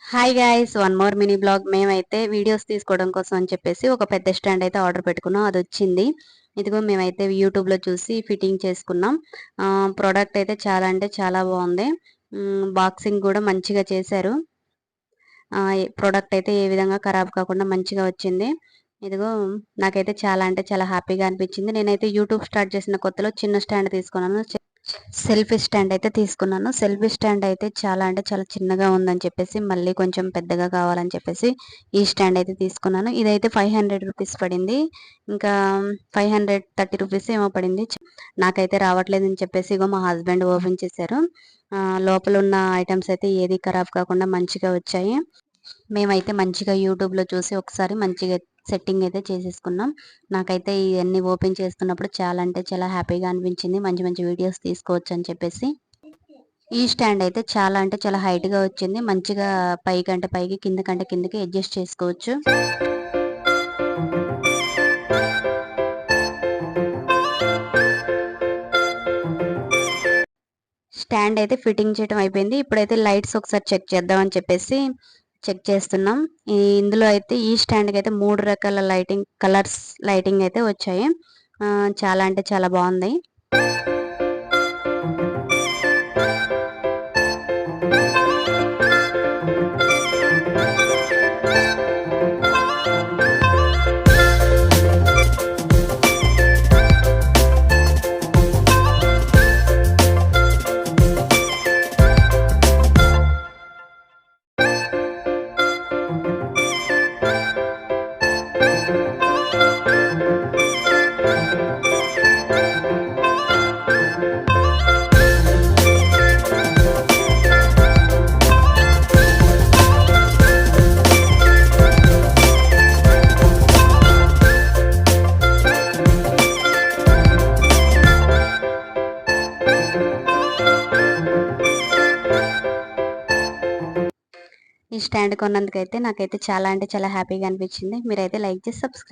Hi guys, one more mini blog. మేమైతే videos తీసుకోవడం కోసం అని చెప్పేసి ఒక పెద్ద స్టాండ్ అయితే ఆర్డర్ పెట్టుకున్నాం. అది వచ్చింది. ఇదిగో మేమైతే యూట్యూబ్లో చూసి ఫిట్టింగ్ చేసుకున్నాం. ప్రోడక్ట్ అయితే చాలా అంటే చాలా బాగుంది. బాక్సింగ్ కూడా మంచిగా చేశారు. ప్రోడక్ట్ అయితే ఏ విధంగా ఖరాబ్ కాకుండా మంచిగా వచ్చింది. ఇదిగో నాకైతే చాలా అంటే చాలా హ్యాపీగా అనిపించింది. నేనైతే యూట్యూబ్ స్టార్ట్ చేసిన కొత్తలో చిన్న స్టాండ్ తీసుకున్నాను. సెల్ఫీ స్టాండ్ అయితే తీసుకున్నాను. సెల్ఫీ స్టాండ్ అయితే చాలా అంటే చాలా చిన్నగా ఉందని చెప్పేసి మళ్ళీ కొంచెం పెద్దగా కావాలని చెప్పేసి ఈ స్టాండ్ అయితే తీసుకున్నాను. ఇదైతే 500 రూపీస్ పడింది. ఇంకా 530 రూపీస్ ఏమో పడింది. నాకైతే రావట్లేదని చెప్పేసి ఇగో మా హస్బెండ్ ఓపెన్ చేశారు. లోపల ఉన్న ఐటమ్స్ అయితే ఏది ఖరాబ్ కాకుండా మంచిగా వచ్చాయి. మేమైతే మంచిగా యూట్యూబ్లో చూసి ఒకసారి మంచిగా సెట్టింగ్ అయితే చేసేసుకున్నాం. నాకైతే ఇవన్నీ ఓపెన్ చేస్తున్నప్పుడు చాలా అంటే చాలా హ్యాపీగా అనిపించింది. మంచి మంచి వీడియోస్ తీసుకోవచ్చు అని చెప్పేసి. ఈ స్టాండ్ అయితే చాలా అంటే చాలా హైట్గా వచ్చింది. మంచిగా పైకంటే పైకి కిందకంటే కిందకి అడ్జస్ట్ చేసుకోవచ్చు. స్టాండ్ అయితే ఫిట్టింగ్ చేయడం అయిపోయింది. ఇప్పుడైతే లైట్స్ ఒకసారి చెక్ చేద్దామని చెప్పేసి చెక్ చేస్తున్నాం. ఇందులో అయితే ఈ స్టాండ్కి అయితే 3 రకాల కలర్స్ లైటింగ్ అయితే వచ్చాయి. చాలా అంటే చాలా బాగుంది. ఈ స్టాండ్ కొన్నందుకైతే నాకైతే చాలా అంటే చాలా హ్యాపీగా అనిపించింది. మీరైతే లైక్ చేసి సబ్స్క్రైబ్